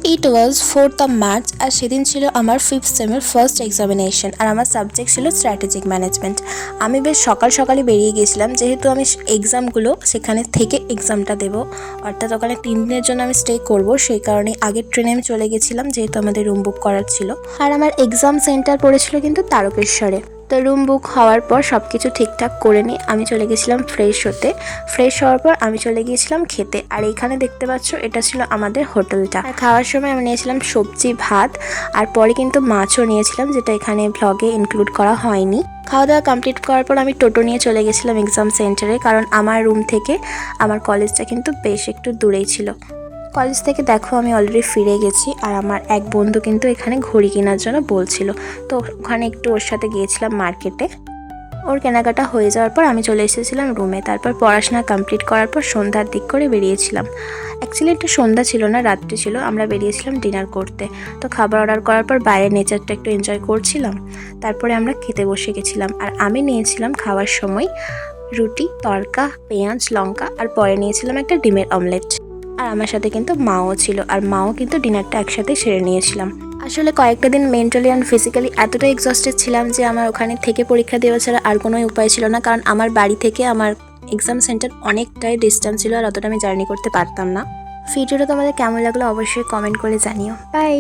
It was 4th of March আর সেদিন ছিল আমার 5th সেমের ফার্স্ট এক্সামিনেশন আর আমার সাবজেক্ট ছিল স্ট্র্যাটেজিক ম্যানেজমেন্ট। আমি বেশ সকাল সকালই বেরিয়ে গেছিলাম, যেহেতু আমি এক্সামগুলো সেখানে থেকে এক্সামটা দেবো, অর্থাৎ ওখানে 3 দিনের জন্য আমি স্টে করব। সেই কারণে আগের ট্রেনে আমি চলে গেছিলাম, যেহেতু আমাদের রুম বুক করার ছিল। আর আমার এক্সাম সেন্টার পড়েছিল কিন্তু তারকেশ্বরে। তো রুম বুক হওয়ার পর সব কিছু ঠিকঠাক করে নিয়ে আমি চলে গেছিলাম ফ্রেশ হতে। ফ্রেশ হওয়ার পর আমি চলে গিয়েছিলাম খেতে। আর এইখানে দেখতে পাচ্ছ এটা ছিল আমাদের হোটেলটা। আর খাওয়ার সময় আমি নিয়েছিলাম সবজি ভাত, আর পরে কিন্তু মাছও নিয়েছিলাম, যেটা এখানে ব্লগে ইনক্লুড করা হয়নি। খাওয়া দাওয়া কমপ্লিট করার পর আমি টোটো নিয়ে চলে গেছিলাম এক্সাম সেন্টারে, কারণ আমার রুম থেকে আমার কলেজটা কিন্তু বেশ একটু দূরেই ছিল। কলেজ থেকে দেখো আমি অলরেডি ফিরে গেছি, আর আমার এক বন্ধু কিন্তু এখানে ঘড়ি কেনার জন্য বলছিল, তো ওখানে একটু ওর সাথে গিয়েছিলাম মার্কেটে। ওর কেনাকাটা হয়ে যাওয়ার পর আমি চলে এসেছিলাম রুমে। তারপর পড়াশোনা কমপ্লিট করার পর সন্ধ্যার দিক করে বেরিয়েছিলাম। অ্যাকচুয়ালি এটা সন্ধ্যা ছিল না, রাত্রি ছিল। আমরা বেরিয়েছিলাম ডিনার করতে। তো খাবার অর্ডার করার পর বাইরের নেচারটা একটু এনজয় করছিলাম। তারপরে আমরা খেতে বসে গেছিলাম, আর আমি নিয়েছিলাম খাওয়ার সময় রুটি, তড়কা, পেঁয়াজ, লঙ্কা, আর পরে নিয়েছিলাম একটা ডিমের অমলেট। আর আমার সাথে কিন্তু মাও ছিল, আর মাও কিন্তু ডিনারটা একসাথে সেরে নিয়েছিলাম। আসলে কয়েকটা দিন মেন্টালি অ্যান্ড ফিজিক্যালি এতটাই এক্সস্টেড ছিলাম যে আমার ওখানে থেকে পরীক্ষা দেওয়া ছাড়া আর কোনো উপায় ছিল না, কারণ আমার বাড়ি থেকে আমার এক্সাম সেন্টার অনেকটাই ডিস্টেন্স ছিল, আর অতটা আমি জার্নি করতে পারতাম না। ভিডিওটা তোমাদের কেমন লাগলো অবশ্যই কমেন্ট করে জানিও। বাই।